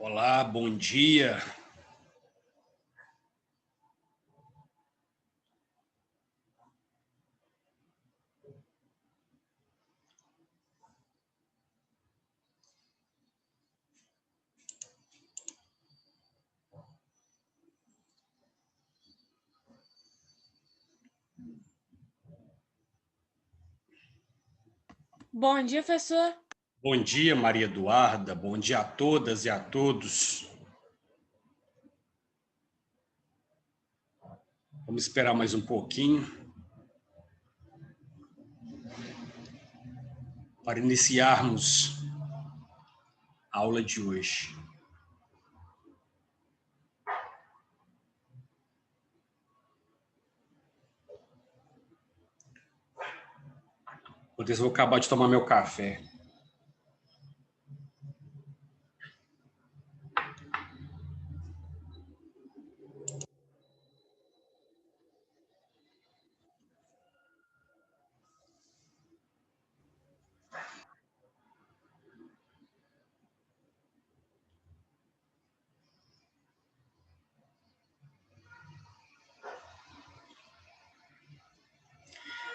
Olá, bom dia. Bom dia, professor. Bom dia, Maria Eduarda. Bom dia a todas e a todos. Vamos esperar mais um pouquinho para iniciarmos a aula de hoje. Vou acabar de tomar meu café.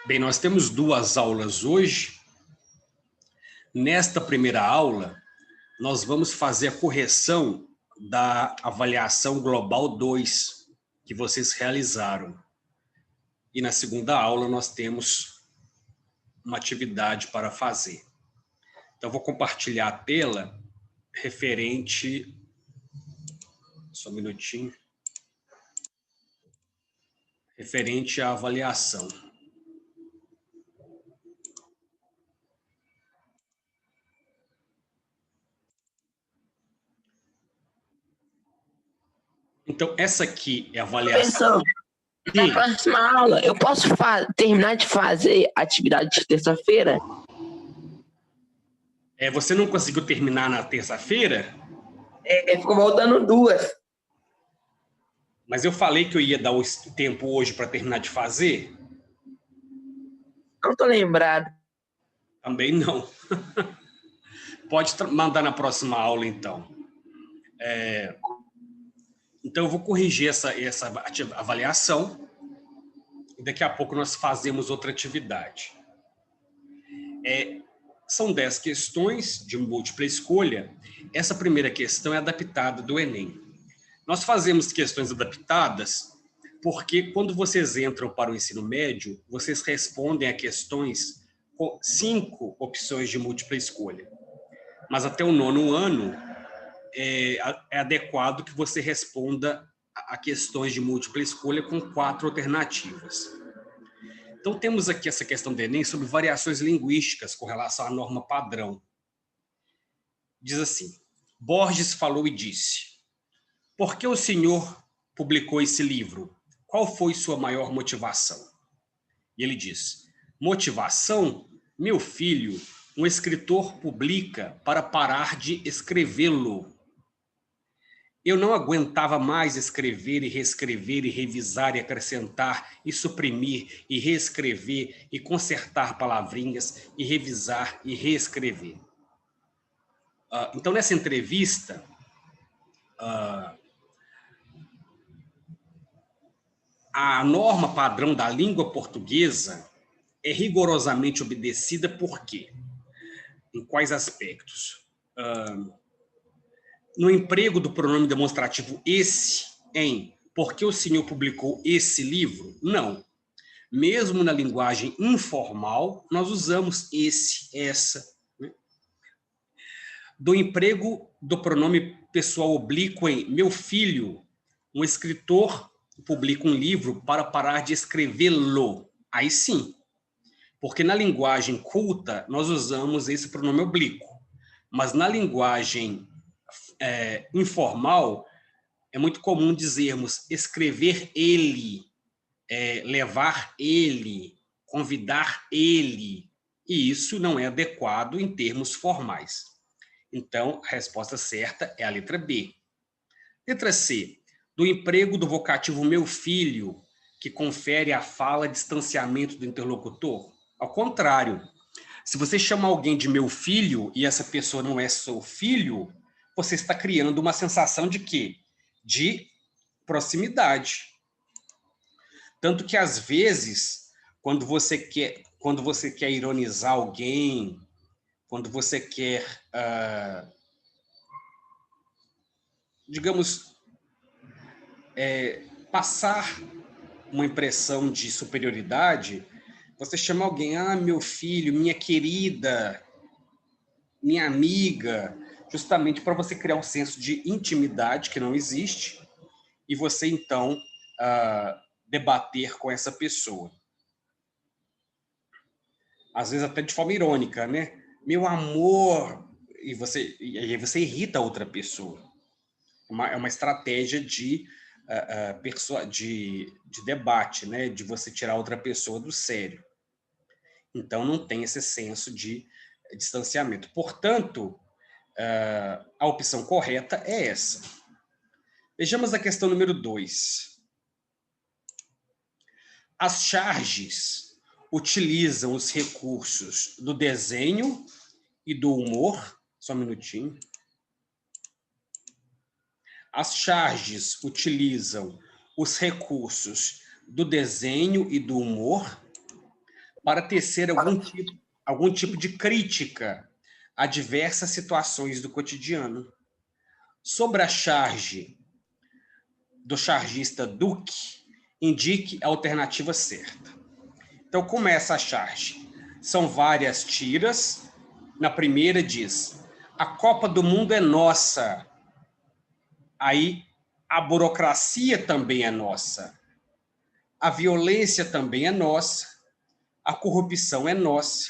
Bem, nós temos duas aulas hoje. Nesta primeira aula, nós vamos fazer a correção da avaliação global 2 que vocês realizaram. E na segunda aula nós temos uma atividade para fazer. Então, vou compartilhar a tela referente... Só um minutinho. Referente à avaliação. Então, essa aqui é a avaliação. Professor, na próxima aula, eu posso terminar de fazer a atividade de terça-feira? Você não conseguiu terminar na terça-feira? Ficou faltando duas. Mas eu falei que eu ia dar o tempo hoje para terminar de fazer? Não estou lembrado. Também não. Pode mandar na próxima aula, então. Então, eu vou corrigir essa avaliação e daqui a pouco nós fazemos outra atividade. São 10 questões de múltipla escolha. Essa primeira questão é adaptada do Enem. Nós fazemos questões adaptadas porque quando vocês entram para o ensino médio, vocês respondem a questões com 5 opções de múltipla escolha. Mas até o 9º ano, é adequado que você responda a questões de múltipla escolha com 4 alternativas. Então, temos aqui essa questão do Enem sobre variações linguísticas com relação à norma padrão. Diz assim: Borges falou e disse: por que o senhor publicou esse livro? Qual foi sua maior motivação? E ele diz: motivação? Meu filho, um escritor publica para parar de escrevê-lo. Eu não aguentava mais escrever e reescrever e revisar e acrescentar e suprimir e reescrever e consertar palavrinhas e revisar e reescrever. Então, nessa entrevista, a norma padrão da língua portuguesa é rigorosamente obedecida por quê? Em quais aspectos? No emprego do pronome demonstrativo esse, em porque o senhor publicou esse livro? Não. Mesmo na linguagem informal, nós usamos esse, essa. Né? Do emprego do pronome pessoal oblíquo em meu filho, um escritor publica um livro para parar de escrevê-lo. Aí sim. Porque na linguagem culta, nós usamos esse pronome oblíquo. Mas na linguagem informal, é muito comum dizermos escrever ele, levar ele, convidar ele, e isso não é adequado em termos formais. Então, a resposta certa é a letra B. Letra C, do emprego do vocativo meu filho, que confere à fala distanciamento do interlocutor? Ao contrário, se você chama alguém de meu filho e essa pessoa não é seu filho, você está criando uma sensação de quê? De proximidade. Tanto que, às vezes, quando você quer ironizar alguém, quando você quer, digamos, passar uma impressão de superioridade, você chama alguém, meu filho, minha querida, minha amiga, justamente para você criar um senso de intimidade que não existe e você, então, debater com essa pessoa. Às vezes até de forma irônica, né? Meu amor, e aí você irrita a outra pessoa. É uma estratégia de debate, né? De você tirar outra pessoa do sério. Então, não tem esse senso de distanciamento. Portanto, a opção correta é essa. Vejamos a questão número 2. As charges utilizam os recursos do desenho e do humor. Só um minutinho. As charges utilizam os recursos do desenho e do humor para tecer algum tipo de crítica a diversas situações do cotidiano. Sobre a charge do chargista Duque, indique a alternativa certa. Então, começa a charge. São várias tiras. Na primeira diz, a Copa do Mundo é nossa. Aí, a burocracia também é nossa. A violência também é nossa. A corrupção é nossa.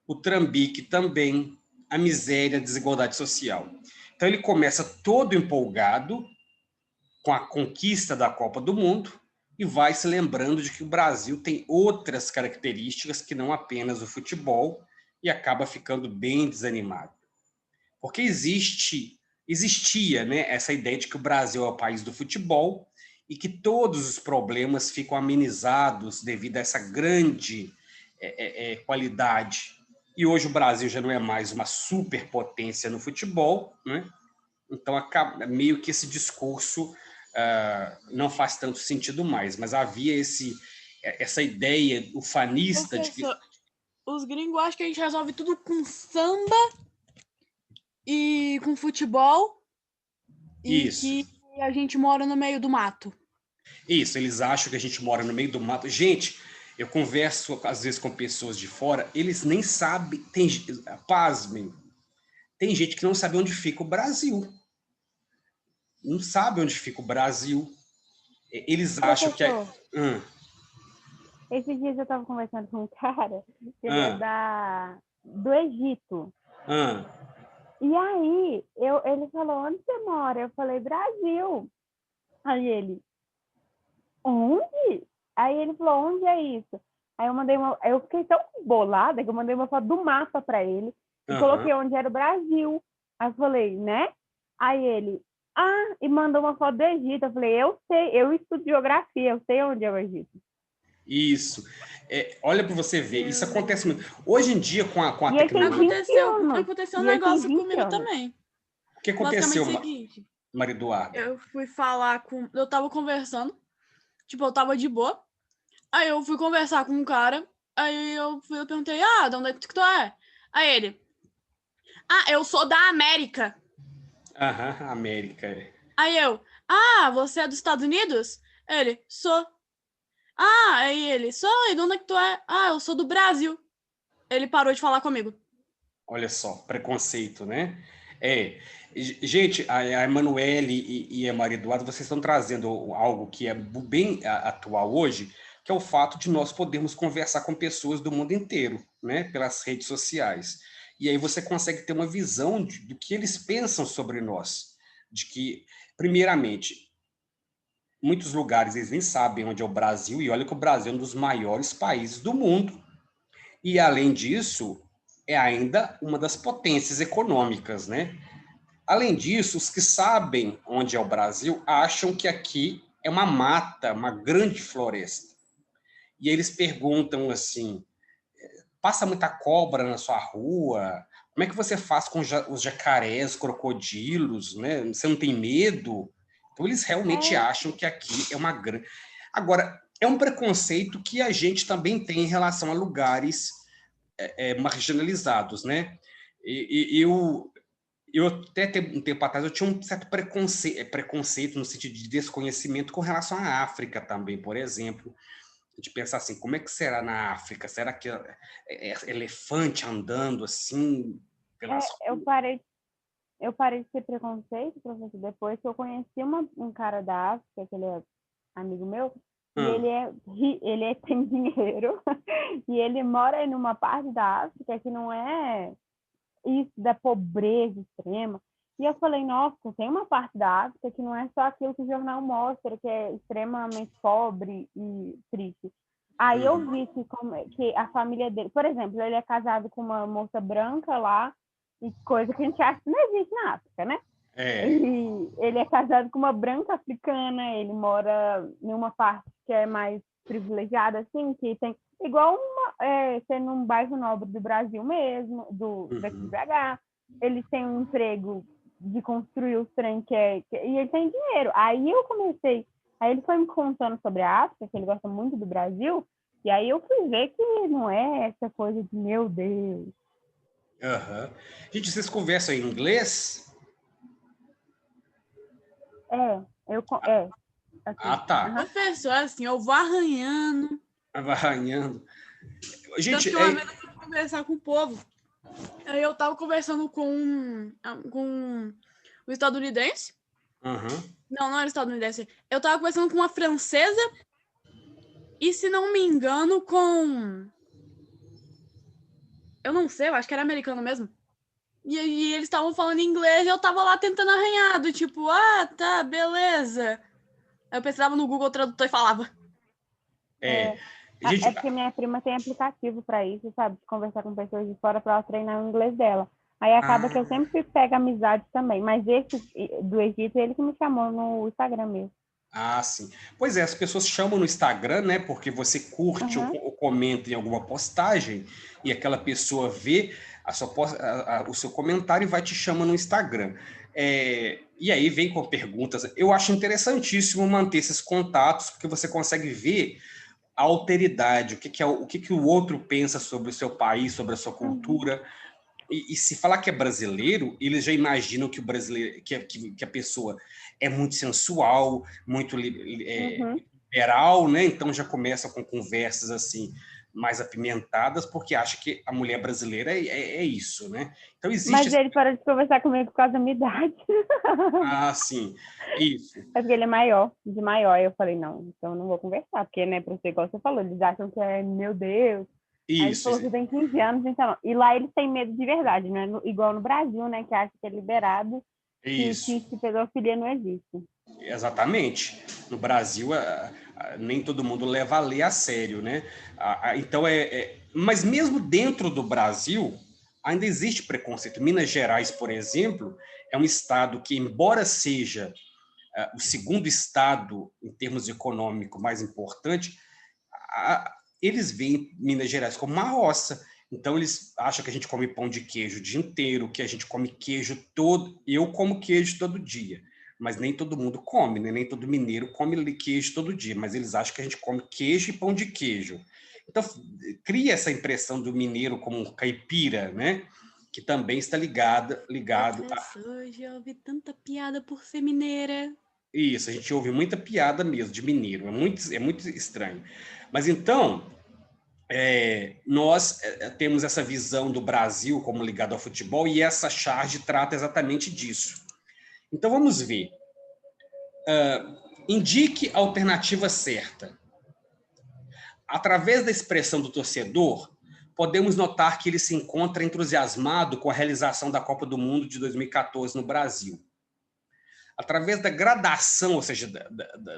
O trambique também. A miséria, a desigualdade social. Então, ele começa todo empolgado com a conquista da Copa do Mundo e vai se lembrando de que o Brasil tem outras características que não apenas o futebol e acaba ficando bem desanimado. Porque existia, né, essa ideia de que o Brasil é o país do futebol e que todos os problemas ficam amenizados devido a essa grande qualidade. E hoje o Brasil já não é mais uma superpotência no futebol, né? Então, meio que esse discurso não faz tanto sentido mais, mas havia essa ideia ufanista de que... Os gringos acham que a gente resolve tudo com samba e com futebol e Isso. que a gente mora no meio do mato. Isso, eles acham que a gente mora no meio do mato. Gente, eu converso às vezes com pessoas de fora, eles nem sabem, pasmem, tem gente que não sabe onde fica o Brasil. Não sabe onde fica o Brasil. Eles acham que... Esses dias eu estava conversando com um cara que ele é do Egito. E aí, ele falou, onde você mora? Eu falei, Brasil. Aí ele, onde? Aí ele falou, onde é isso? Aí eu fiquei tão bolada que eu mandei uma foto do mapa para ele e coloquei onde era o Brasil. Aí eu falei, né? Aí ele, e mandou uma foto do Egito. Eu falei, eu sei, eu estudo geografia, eu sei onde é o Egito. Isso. Olha para você ver, isso acontece muito. Hoje em dia, com a tecnologia... Aconteceu um negócio comigo também. O que aconteceu, seguinte, Maria Eduarda? Eu fui falar com... Eu tava conversando, tipo, eu tava de boa. Aí eu fui conversar com um cara, aí eu perguntei, de onde é que tu é? Aí ele, eu sou da América. América. Aí eu, você é dos Estados Unidos? Ele, sou. Aí ele, sou, e de onde é que tu é? Eu sou do Brasil. Ele parou de falar comigo. Olha só, preconceito, né? Gente, a Emanuele e a Maria Eduarda, vocês estão trazendo algo que é bem atual hoje, que é o fato de nós podermos conversar com pessoas do mundo inteiro, né? Pelas redes sociais. E aí você consegue ter uma visão do que eles pensam sobre nós. De que, primeiramente, muitos lugares eles nem sabem onde é o Brasil, e olha que o Brasil é um dos maiores países do mundo. E, além disso, é ainda uma das potências econômicas, né? Além disso, os que sabem onde é o Brasil acham que aqui é uma mata, uma grande floresta. E eles perguntam assim, passa muita cobra na sua rua? Como é que você faz com os jacarés, crocodilos, né? Você não tem medo? Então, eles realmente acham que aqui é uma grande... Agora, é um preconceito que a gente também tem em relação a lugares marginalizados, né? Eu até um tempo atrás eu tinha um certo preconceito no sentido de desconhecimento com relação à África também, por exemplo, de pensar assim, como é que será na África? Será que é elefante andando assim pelas ruas? Eu parei de ter preconceito, professor, depois que eu conheci um cara da África, que ele é amigo meu, e ele tem dinheiro, e ele mora em uma parte da África que não é isso da pobreza extrema. E eu falei, nossa, tem uma parte da África que não é só aquilo que o jornal mostra, que é extremamente pobre e triste. Aí eu vi que a família dele, por exemplo, ele é casado com uma moça branca lá, e coisa que a gente acha que não existe na África, né? E ele é casado com uma branca africana, ele mora em uma parte que é mais privilegiada, assim, que tem igual ser num bairro nobre do Brasil mesmo, daqui de BH. Ele tem um emprego de construir os trem e ele tem dinheiro. Aí ele foi me contando sobre a África, que ele gosta muito do Brasil, e aí eu fui ver que não é essa coisa de, meu Deus. Gente, vocês conversam em inglês? Assim. Tá. Professor, assim, eu vou arranhando. Vai arranhando. Gente, Tanto que uma vez eu fui conversar com o povo. Aí eu tava conversando com um estadunidense. Não era estadunidense. Eu tava conversando com uma francesa e, se não me engano, com... Eu não sei, eu acho que era americano mesmo. E eles estavam falando inglês e eu tava lá tentando arranhado. Tipo, tá, beleza. Aí eu pesquisava no Google Tradutor e falava. Gente, é porque minha prima tem aplicativo para isso, sabe? De conversar com pessoas de fora para ela treinar o inglês dela. Aí acaba que eu sempre pego amizade também. Mas esse do Egito, ele que me chamou no Instagram mesmo. Sim. Pois é, as pessoas chamam no Instagram, né? Porque você curte ou comenta em alguma postagem e aquela pessoa vê o seu comentário e vai te chamar no Instagram. E aí vem com perguntas. Eu acho interessantíssimo manter esses contatos, porque você consegue ver a alteridade, o que o outro pensa sobre o seu país, sobre a sua cultura. E se falar que é brasileiro, eles já imaginam que o brasileiro, que a pessoa é muito sensual, muito liberal, né? Então já começa com conversas assim mais apimentadas, porque acha que a mulher brasileira é isso, né? Então existe. Mas ele parou de conversar comigo por causa da minha idade. Sim, isso. É porque ele é de maior. Eu falei, não, então eu não vou conversar, porque, né, para você, igual você falou, eles acham que é, meu Deus. Aí ele falou que tem 15 anos, então não. E lá eles têm medo de verdade, não é igual no Brasil, né, que acha que é liberado, que pedofilia não existe. Exatamente. No Brasil, nem todo mundo leva a lei a sério, né? Então, mas mesmo dentro do Brasil, ainda existe preconceito. Minas Gerais, por exemplo, é um estado que, embora seja o segundo estado, em termos econômicos, mais importante, eles veem Minas Gerais como uma roça. Então, eles acham que a gente come pão de queijo o dia inteiro, que a gente come queijo todo... Eu como queijo todo dia, mas nem todo mundo come, né? Nem todo mineiro come queijo todo dia, mas eles acham que a gente come queijo e pão de queijo. Então, cria essa impressão do mineiro como um caipira, né? Que também está ligado Hoje eu ouvi tanta piada por ser mineira. Isso, a gente ouve muita piada mesmo de mineiro, é muito estranho. Mas então, nós temos essa visão do Brasil como ligado ao futebol e essa charge trata exatamente disso. Então, vamos ver. Indique a alternativa certa. Através da expressão do torcedor, podemos notar que ele se encontra entusiasmado com a realização da Copa do Mundo de 2014 no Brasil. Através da gradação, ou seja,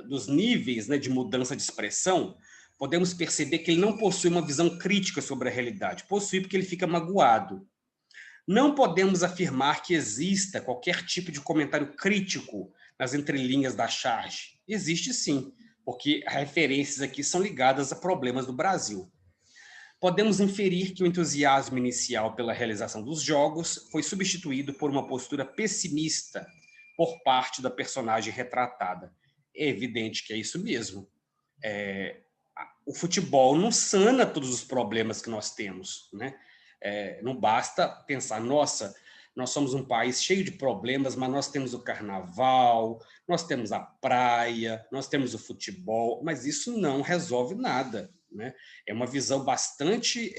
dos níveis, né, de mudança de expressão, podemos perceber que ele não possui uma visão crítica sobre a realidade. Possui porque ele fica magoado. Não podemos afirmar que exista qualquer tipo de comentário crítico nas entrelinhas da charge. Existe sim, porque as referências aqui são ligadas a problemas do Brasil. podemos inferir que o entusiasmo inicial pela realização dos jogos foi substituído por uma postura pessimista por parte da personagem retratada. É evidente que é isso mesmo. O futebol não sana todos os problemas que nós temos, né? Não basta pensar, nossa, nós somos um país cheio de problemas, mas nós temos o carnaval, nós temos a praia, nós temos o futebol, mas isso não resolve nada, né? É uma visão bastante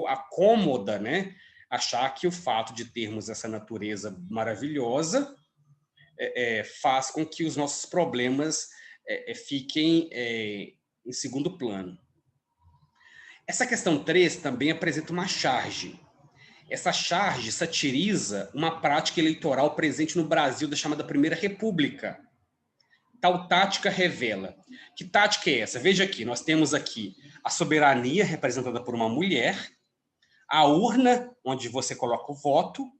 acômoda, né? Achar que o fato de termos essa natureza maravilhosa faz com que os nossos problemas fiquem em segundo plano. Essa questão 3 também apresenta uma charge. Essa charge satiriza uma prática eleitoral presente no Brasil da chamada Primeira República. Tal tática revela. Que tática é essa? Veja aqui, nós temos aqui a soberania representada por uma mulher, a urna, onde você coloca o voto,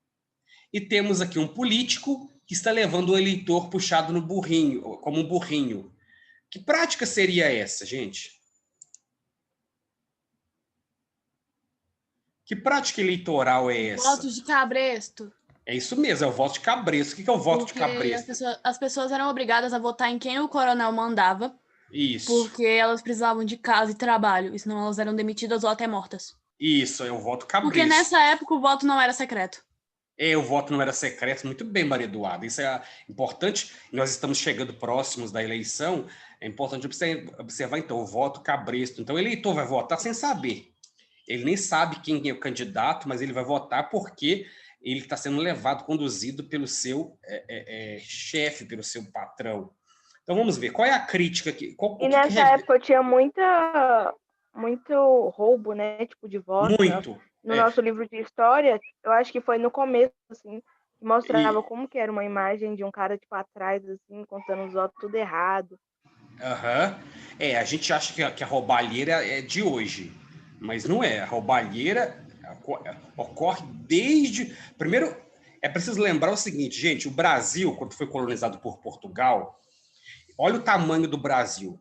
e temos aqui um político que está levando o eleitor puxado no burrinho, como um burrinho. Que prática seria essa, gente? Que prática eleitoral é essa? Voto de cabresto. É isso mesmo, é o voto de cabresto. O que é o voto de cabresto? As pessoas eram obrigadas a votar em quem o coronel mandava. Isso. Porque elas precisavam de casa e trabalho, e senão elas eram demitidas ou até mortas. Isso, é o voto cabresto. Porque nessa época o voto não era secreto. O voto não era secreto. Muito bem, Maria Eduarda. Isso é importante. Nós estamos chegando próximos da eleição. É importante observar, então, o voto cabresto. Então, o eleitor vai votar sem saber. Ele nem sabe quem é o candidato, mas ele vai votar porque ele está sendo levado, conduzido pelo seu chefe, pelo seu patrão. Então, vamos ver. Qual é a crítica aqui? Nessa época tinha muito roubo, né? Tipo, de voto. Muito. No nosso livro de história, eu acho que foi no começo, assim, que mostrava como que era uma imagem de um cara, tipo, atrás, assim, contando os votos tudo errado. A gente acha que a roubalheira é de hoje, mas não é. A roubalheira ocorre desde... Primeiro, é preciso lembrar o seguinte, gente, o Brasil, quando foi colonizado por Portugal, olha o tamanho do Brasil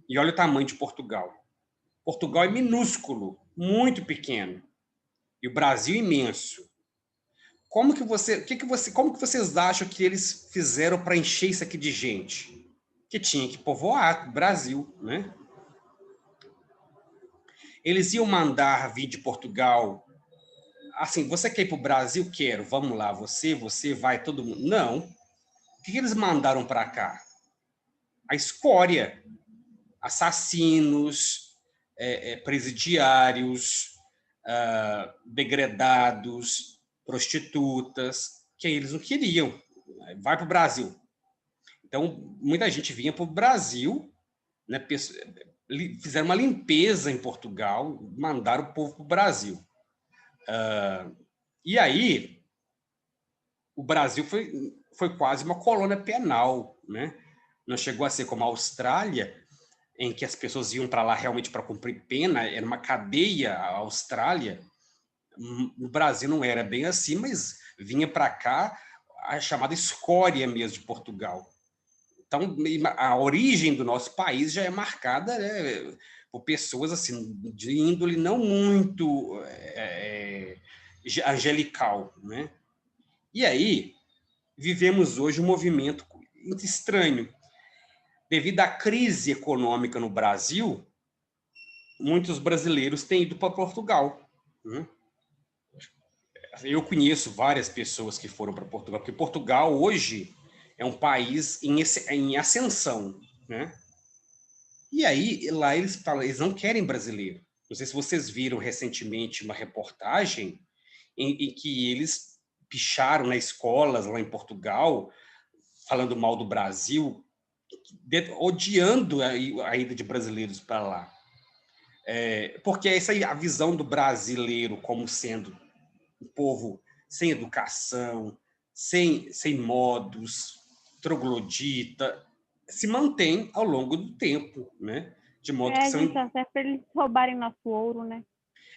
e olha o tamanho de Portugal. Portugal é minúsculo, muito pequeno, e o Brasil é imenso. Como que vocês acham que eles fizeram para encher isso aqui de gente? Que tinha que povoar o Brasil, né? Eles iam mandar vir de Portugal, assim, você quer ir para o Brasil? Quero, vamos lá, você vai, todo mundo. Não. O que eles mandaram para cá? A escória, assassinos, presidiários, degredados, prostitutas, que eles não queriam. Vai para o Brasil. Então, muita gente vinha para o Brasil, né, fizeram uma limpeza em Portugal, mandaram o povo para o Brasil. E aí, o Brasil foi quase uma colônia penal, né? Não chegou a ser como a Austrália, em que as pessoas iam para lá realmente para cumprir pena, era uma cadeia a Austrália. No Brasil não era bem assim, mas vinha para cá a chamada escória mesmo de Portugal. Então, a origem do nosso país já é marcada, né, por pessoas assim, de índole não muito angelical, né? E aí, vivemos hoje um movimento muito estranho. Devido à crise econômica no Brasil, muitos brasileiros têm ido para Portugal. Né? Eu conheço várias pessoas que foram para Portugal, porque Portugal hoje é um país em ascensão. Né? E aí, lá eles falam, eles não querem brasileiro. Não sei se vocês viram recentemente uma reportagem em que eles picharam nas escolas lá em Portugal, falando mal do Brasil, odiando a ida de brasileiros para lá. Porque essa é a visão do brasileiro como sendo um povo sem educação, sem modos, troglodita, se mantém ao longo do tempo, né? De modo que são... gente, até para eles roubarem nosso ouro, né?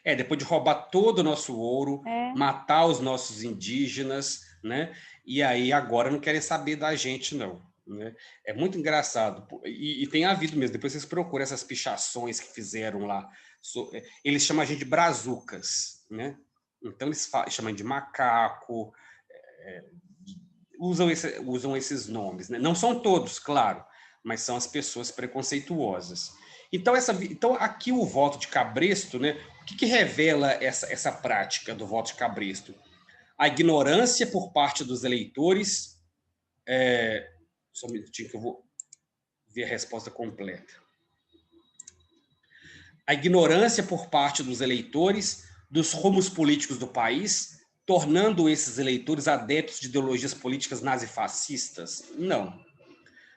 Depois de roubar todo o nosso ouro, matar os nossos indígenas, né? E aí agora não querem saber da gente, não. né? É muito engraçado. E tem havido mesmo, depois vocês procuram essas pichações que fizeram lá. Eles chamam a gente de brazucas, né? Então, eles chamam de macaco, usam esses nomes, né? Não são todos, claro, mas são as pessoas preconceituosas. Então, aqui o voto de cabresto, né? O que revela essa prática do voto de cabresto? A ignorância por parte dos eleitores. Só um minutinho que eu vou ver a resposta completa. A ignorância por parte dos eleitores dos rumos políticos do país, tornando esses eleitores adeptos de ideologias políticas nazifascistas? Não.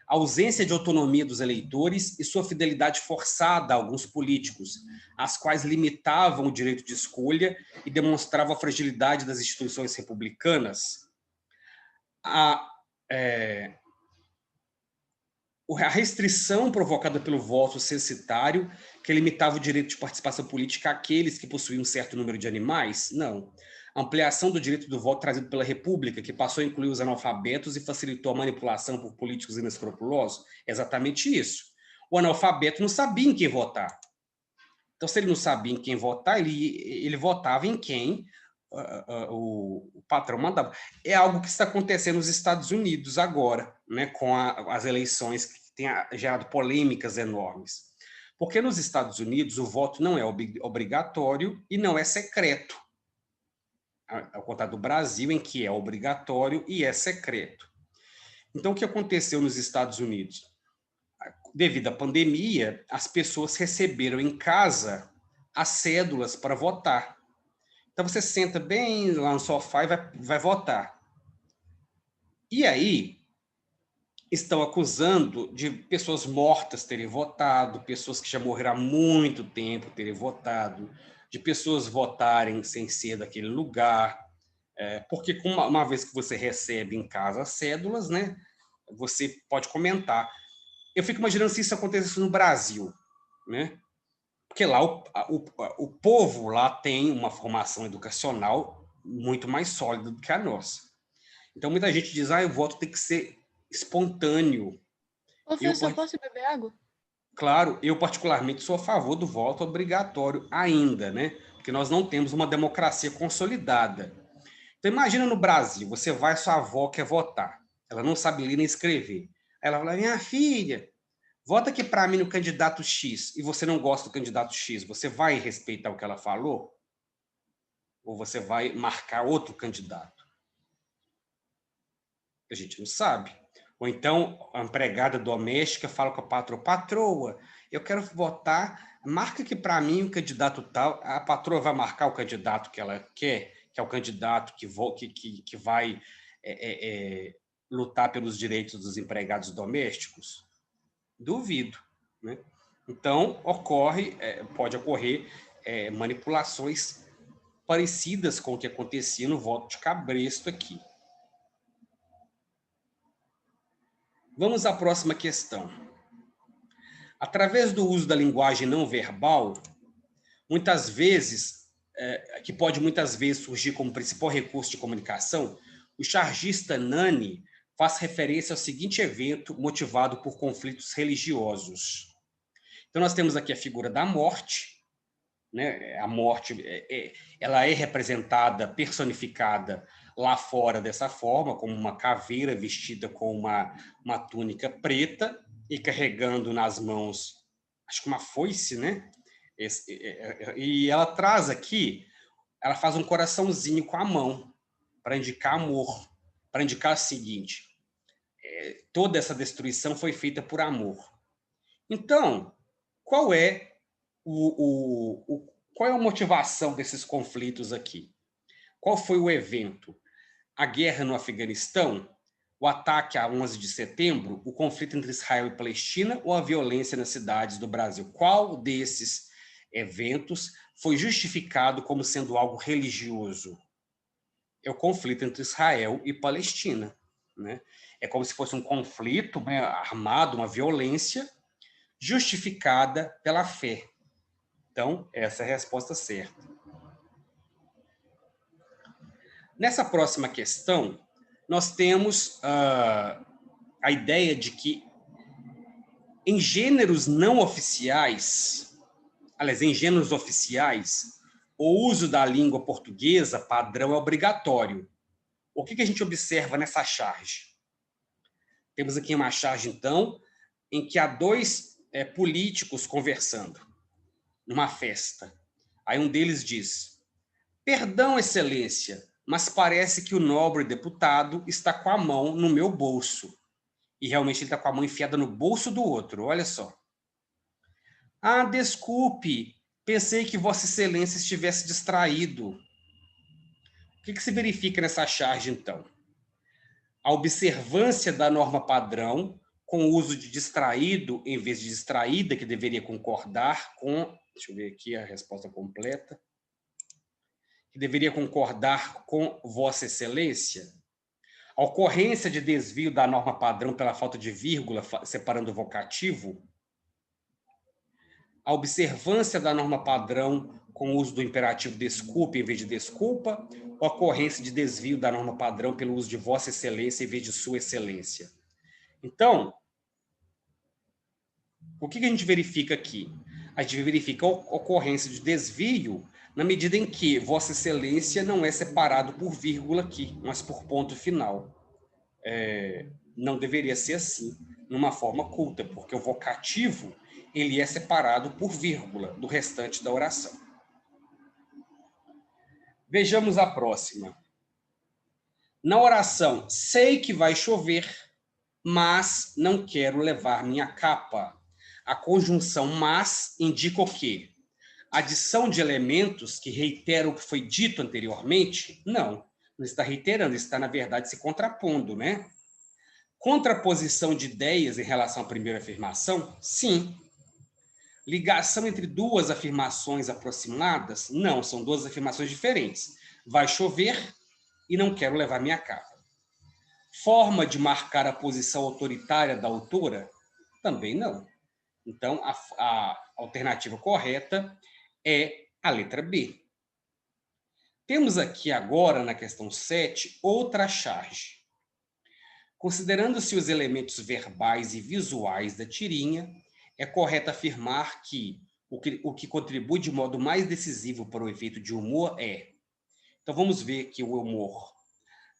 A ausência de autonomia dos eleitores e sua fidelidade forçada a alguns políticos, as quais limitavam o direito de escolha e demonstravam a fragilidade das instituições republicanas. A restrição provocada pelo voto censitário, que limitava o direito de participação política àqueles que possuíam um certo número de animais? Não. A ampliação do direito do voto trazido pela República, que passou a incluir os analfabetos e facilitou a manipulação por políticos inescrupulosos? Exatamente isso. O analfabeto não sabia em quem votar. Então, se ele não sabia em quem votar, ele votava em quem o patrão mandava. É algo que está acontecendo nos Estados Unidos agora, né, com as eleições que têm gerado polêmicas enormes. Porque nos Estados Unidos o voto não é obrigatório e não é secreto. Ao contrário do Brasil, em que é obrigatório e é secreto. Então, o que aconteceu nos Estados Unidos? Devido à pandemia, as pessoas receberam em casa as cédulas para votar. Então, você senta bem lá no sofá e vai votar. E aí, estão acusando de pessoas mortas terem votado, pessoas que já morreram há muito tempo terem votado, de pessoas votarem sem ser daquele lugar, porque uma vez que você recebe em casa as cédulas, né, você pode comentar. Eu fico imaginando se isso acontecesse no Brasil, né? Porque lá o povo lá tem uma formação educacional muito mais sólida do que a nossa. Então, muita gente diz, o voto tem que ser espontâneo. Professor, posso beber água? Claro, eu particularmente sou a favor do voto obrigatório ainda, né? Porque nós não temos uma democracia consolidada. Então, imagina no Brasil, você vai, sua avó quer votar. Ela não sabe ler nem escrever. Aí ela fala, minha filha, vota aqui para mim no candidato X, e você não gosta do candidato X, você vai respeitar o que ela falou? Ou você vai marcar outro candidato? A gente não sabe. Ou então, a empregada doméstica fala com a patroa, eu quero votar, marca aqui para mim o candidato tal. A patroa vai marcar o candidato que ela quer, que é o candidato que vai lutar pelos direitos dos empregados domésticos? Duvido, né? Então, pode ocorrer manipulações parecidas com o que acontecia no voto de cabresto aqui. Vamos à próxima questão. Através do uso da linguagem não verbal, que pode muitas vezes surgir como principal recurso de comunicação, o chargista Nani faz referência ao seguinte evento motivado por conflitos religiosos. Então, nós temos aqui a figura da morte, né? A morte ela é representada, personificada lá fora dessa forma, como uma caveira vestida com uma túnica preta e carregando nas mãos, acho que uma foice, né? E ela traz aqui, ela faz um coraçãozinho com a mão para indicar amor, para indicar o seguinte: toda essa destruição foi feita por amor. Então, qual é a motivação desses conflitos aqui? Qual foi o evento? A guerra no Afeganistão, o ataque a 11 de setembro, o conflito entre Israel e Palestina ou a violência nas cidades do Brasil? Qual desses eventos foi justificado como sendo algo religioso? É o conflito entre Israel e Palestina, né? É como se fosse um conflito, né, armado, uma violência justificada pela fé. Então, essa é a resposta certa. Nessa próxima questão, nós temos a ideia de que em gêneros não oficiais, aliás, em gêneros oficiais, o uso da língua portuguesa padrão é obrigatório. O que a gente observa nessa charge? Temos aqui uma charge, então, em que há dois políticos conversando numa festa. Aí um deles diz: perdão, excelência, mas parece que o nobre deputado está com a mão no meu bolso. E realmente ele está com a mão enfiada no bolso do outro, olha só. Ah, desculpe, pensei que Vossa Excelência estivesse distraído. O que se verifica nessa charge, então? A observância da norma padrão com o uso de distraído em vez de distraída, que deveria concordar com... Deixa eu ver aqui a resposta completa. Que deveria concordar com Vossa Excelência. A ocorrência de desvio da norma padrão pela falta de vírgula, separando o vocativo. A observância da norma padrão com o uso do imperativo desculpe em vez de desculpa, ou a ocorrência de desvio da norma padrão pelo uso de Vossa Excelência em vez de Sua Excelência. Então, o que a gente verifica aqui? A gente verifica a ocorrência de desvio na medida em que Vossa Excelência não é separado por vírgula aqui, mas por ponto final. Não deveria ser assim, numa forma culta, porque o vocativo ele é separado por vírgula do restante da oração. Vejamos a próxima. Na oração, sei que vai chover, mas não quero levar minha capa. A conjunção mas indica o quê? Adição de elementos que reiteram o que foi dito anteriormente? Não está reiterando, está, na verdade, se contrapondo, né? Contraposição de ideias em relação à primeira afirmação? Sim. Ligação entre duas afirmações aproximadas? Não, são duas afirmações diferentes. Vai chover e não quero levar minha capa. Forma de marcar a posição autoritária da autora? Também não. Então, a alternativa correta é a letra B. Temos aqui agora, na questão 7, outra charge. Considerando-se os elementos verbais e visuais da tirinha, é correto afirmar que o que contribui de modo mais decisivo para o efeito de humor é... Então, vamos ver aqui o humor.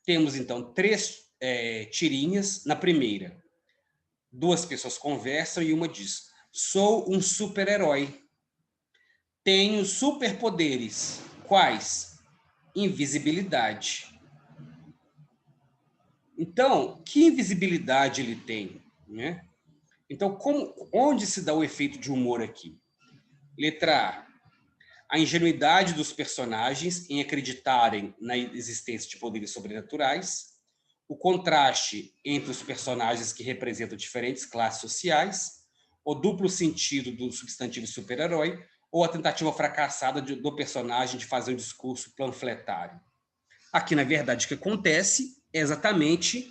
Temos, então, 3 tirinhas. Na primeira, 2 pessoas conversam e uma diz: sou um super-herói. Tenho superpoderes. Quais? Invisibilidade. Então, que invisibilidade ele tem, né? Então, onde se dá o efeito de humor aqui? Letra A ingenuidade dos personagens em acreditarem na existência de poderes sobrenaturais, o contraste entre os personagens que representam diferentes classes sociais, o duplo sentido do substantivo super-herói, ou a tentativa fracassada do personagem de fazer um discurso panfletário. Aqui, na verdade, o que acontece é exatamente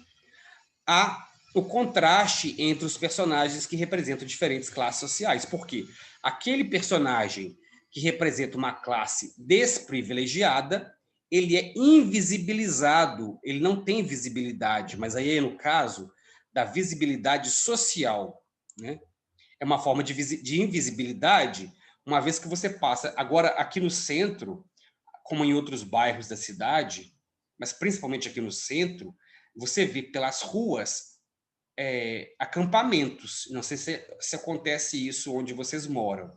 o contraste entre os personagens que representam diferentes classes sociais. Por quê? Aquele personagem que representa uma classe desprivilegiada, ele é invisibilizado, ele não tem visibilidade, mas aí é no caso da visibilidade social, né? É uma forma de invisibilidade, uma vez que você passa... Agora, aqui no centro, como em outros bairros da cidade, mas principalmente aqui no centro, você vê pelas ruas acampamentos. Não sei se acontece isso onde vocês moram,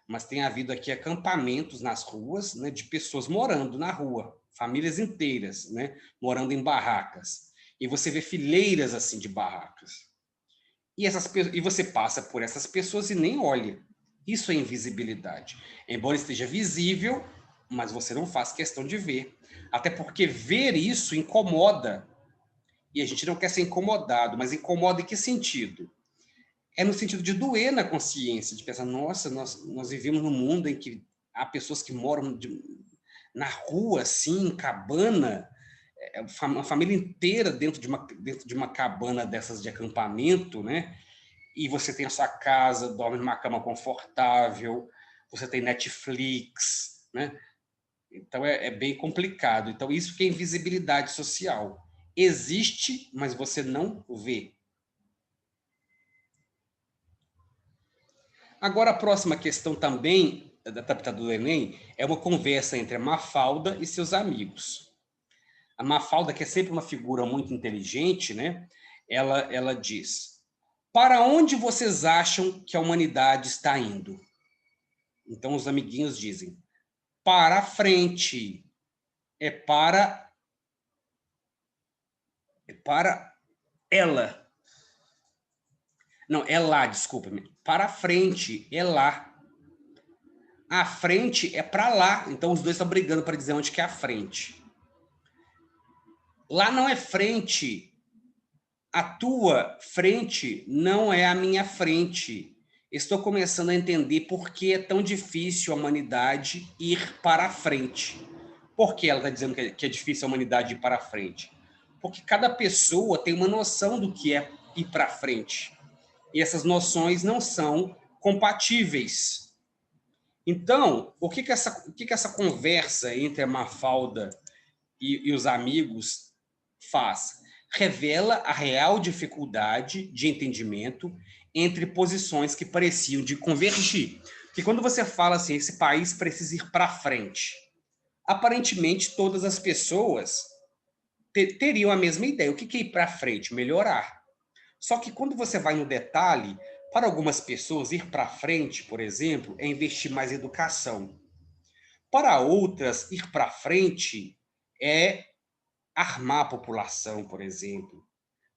mas tem havido aqui acampamentos nas ruas, né, de pessoas morando na rua, famílias inteiras, né, morando em barracas. E você vê fileiras assim de barracas. E você passa por essas pessoas e nem olha. Isso é invisibilidade. Embora esteja visível, mas você não faz questão de ver. Até porque ver isso incomoda. E a gente não quer ser incomodado, mas incomoda em que sentido? É no sentido de doer na consciência, de pensar, nossa, nós vivemos num mundo em que há pessoas que moram na rua, assim, em cabana, uma família inteira dentro de uma cabana dessas de acampamento, né? E você tem a sua casa, dorme numa cama confortável, você tem Netflix, né? Então, é bem complicado. Então, isso que é invisibilidade social. Existe, mas você não vê. Agora, a próxima questão também, adaptada do Enem, é uma conversa entre a Mafalda e seus amigos. A Mafalda, que é sempre uma figura muito inteligente, né? Ela diz: para onde vocês acham que a humanidade está indo? Então, os amiguinhos dizem: para a frente. É para ela. Não, é lá, desculpa-me. Para a frente, é lá. A frente é para lá. Então, os dois estão brigando para dizer onde que é a frente. Lá não é frente. A tua frente não é a minha frente. Estou começando a entender por que é tão difícil a humanidade ir para a frente. Por que ela está dizendo que é difícil a humanidade ir para a frente? Porque cada pessoa tem uma noção do que é ir para a frente. E essas noções não são compatíveis. Então, o que essa conversa entre a Mafalda e os amigos faz? Revela a real dificuldade de entendimento entre posições que pareciam de convergir. Porque quando você fala assim, esse país precisa ir para frente, aparentemente todas as pessoas teriam a mesma ideia. O que é ir para frente? Melhorar. Só que quando você vai no detalhe, para algumas pessoas, ir para frente, por exemplo, é investir mais em educação. Para outras, ir para frente é armar a população, por exemplo.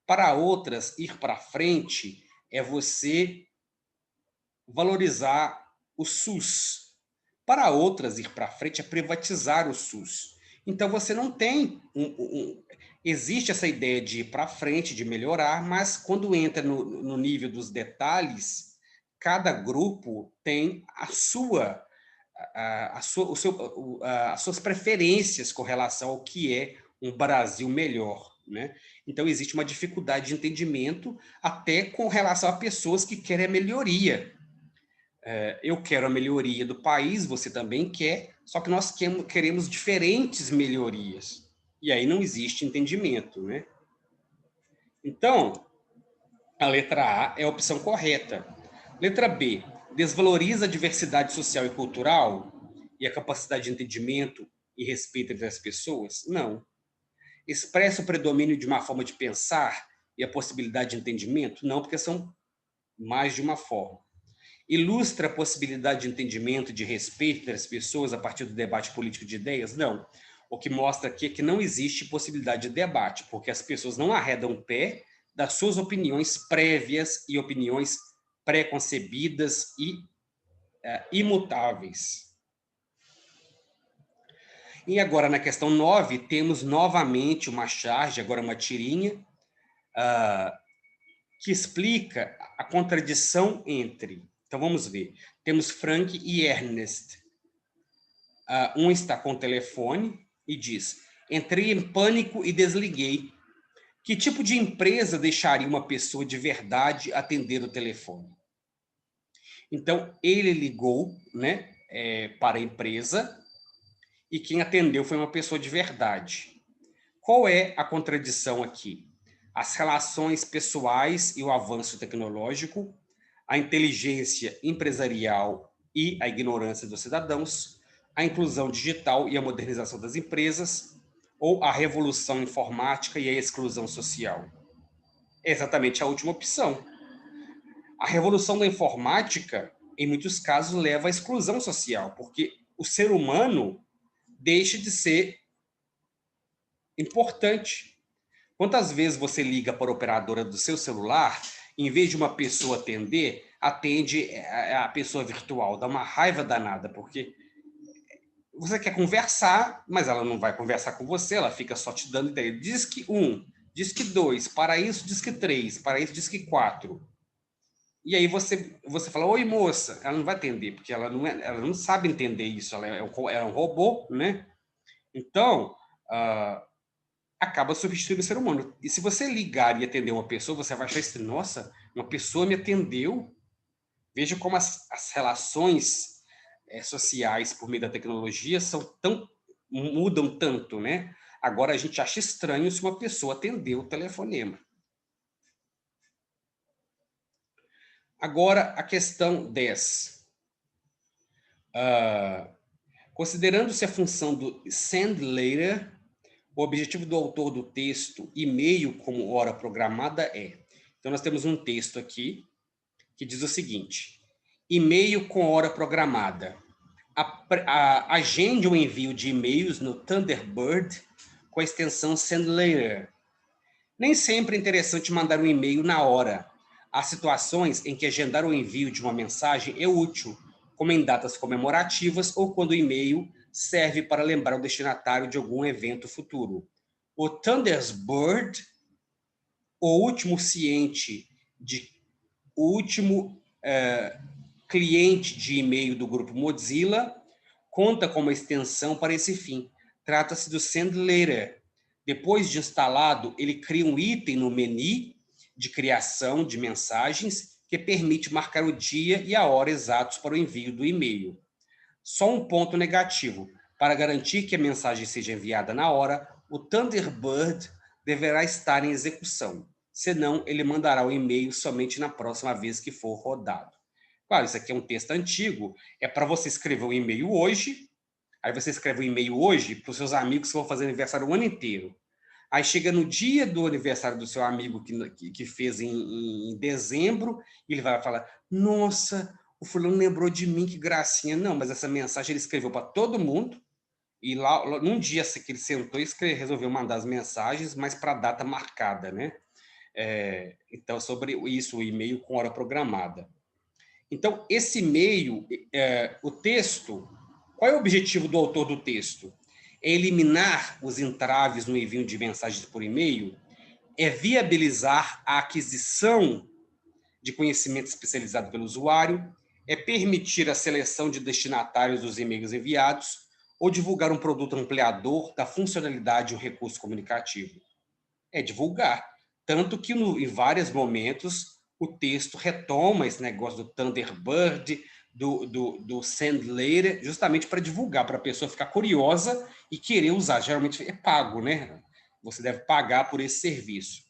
Para outras, ir para frente é você valorizar o SUS. Para outras, ir para frente é privatizar o SUS. Então, você não tem... Existe essa ideia de ir para frente, de melhorar, mas quando entra no nível dos detalhes, cada grupo tem as suas preferências com relação ao que é um Brasil melhor, né? Então, existe uma dificuldade de entendimento até com relação a pessoas que querem a melhoria. Eu quero a melhoria do país, você também quer, só que nós queremos diferentes melhorias. E aí não existe entendimento, né? Então, a letra A é a opção correta. Letra B, desvaloriza a diversidade social e cultural e a capacidade de entendimento e respeito entre as pessoas? Não. Expressa o predomínio de uma forma de pensar e a possibilidade de entendimento? Não, porque são mais de uma forma. Ilustra a possibilidade de entendimento e de respeito entre as pessoas a partir do debate político de ideias? Não. O que mostra aqui é que não existe possibilidade de debate, porque as pessoas não arredam o pé das suas opiniões prévias e opiniões pré-concebidas e imutáveis. E agora, na questão 9, temos novamente uma charge, agora uma tirinha, que explica a contradição entre... Então, vamos ver. Temos Frank e Ernest. Um está com o telefone e diz: entrei em pânico e desliguei. Que tipo de empresa deixaria uma pessoa de verdade atender o telefone? Então, ele ligou, né, para a empresa e quem atendeu foi uma pessoa de verdade. Qual é a contradição aqui? As relações pessoais e o avanço tecnológico, a inteligência empresarial e a ignorância dos cidadãos, a inclusão digital e a modernização das empresas, ou a revolução informática e a exclusão social? É exatamente a última opção. A revolução da informática, em muitos casos, leva à exclusão social, porque o ser humano deixa de ser importante. Quantas vezes você liga para a operadora do seu celular, em vez de uma pessoa atender, atende a pessoa virtual? Dá uma raiva danada, porque você quer conversar, mas ela não vai conversar com você, ela fica só te dando ideia. Diz que 1, diz que 2, para isso diz que 3, para isso diz que 4. E aí você fala: oi, moça. Ela não vai atender, porque ela não sabe entender isso, ela é um robô, né? Então, acaba substituindo o ser humano. E se você ligar e atender uma pessoa, você vai achar estranho: nossa, uma pessoa me atendeu. Veja como as relações sociais por meio da tecnologia mudam tanto, né? Agora a gente acha estranho se uma pessoa atendeu o telefonema. Agora, a questão 10. Considerando-se a função do send later, o objetivo do autor do texto e-mail como hora programada é... Então, nós temos um texto aqui que diz o seguinte: e-mail com hora programada. Agende o envio de e-mails no Thunderbird com a extensão send later. Nem sempre é interessante mandar um e-mail na hora. Há situações em que agendar o envio de uma mensagem é útil, como em datas comemorativas ou quando o e-mail serve para lembrar o destinatário de algum evento futuro. O Thunderbird, o último cliente de e-mail do grupo Mozilla, conta com uma extensão para esse fim. Trata-se do Send Later. Depois de instalado, ele cria um item no menu de criação de mensagens que permite marcar o dia e a hora exatos para o envio do e-mail. Só um ponto negativo. Para garantir que a mensagem seja enviada na hora, o Thunderbird deverá estar em execução. Senão, ele mandará o e-mail somente na próxima vez que for rodado. Claro, isso aqui é um texto antigo. É para você escrever um e-mail hoje. Aí você escreve um e-mail hoje para os seus amigos que vão fazer aniversário o ano inteiro. Aí chega no dia do aniversário do seu amigo que fez em dezembro, e ele vai falar: nossa, o fulano lembrou de mim, que gracinha. Não, mas essa mensagem ele escreveu para todo mundo, e lá, num dia que ele sentou e resolveu mandar as mensagens, mas para a data marcada, né? Então, sobre isso, o e-mail com hora programada. Então, esse e-mail, o texto, qual é o objetivo do autor do texto? É eliminar os entraves no envio de mensagens por e-mail, é viabilizar a aquisição de conhecimento especializado pelo usuário, é permitir a seleção de destinatários dos e-mails enviados ou divulgar um produto ampliador da funcionalidade de um recurso comunicativo. É divulgar. Tanto que, em vários momentos, o texto retoma esse negócio do Thunderbird, do Send Later, justamente para divulgar, para a pessoa ficar curiosa e querer usar. Geralmente é pago, né? Você deve pagar por esse serviço.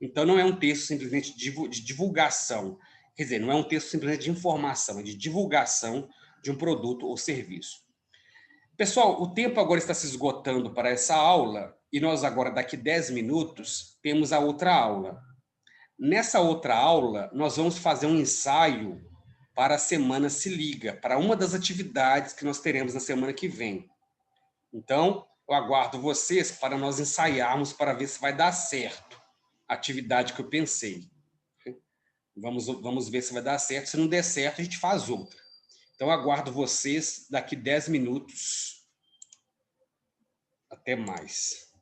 Então, não é um texto simplesmente de divulgação. Quer dizer, não é um texto simplesmente de informação, é de divulgação de um produto ou serviço. Pessoal, o tempo agora está se esgotando para essa aula e nós agora, daqui 10 minutos, temos a outra aula. Nessa outra aula, nós vamos fazer um ensaio para a Semana Se Liga, para uma das atividades que nós teremos na semana que vem. Então, eu aguardo vocês para nós ensaiarmos para ver se vai dar certo a atividade que eu pensei. Vamos ver se vai dar certo. Se não der certo, a gente faz outra. Então, aguardo vocês daqui 10 minutos. Até mais.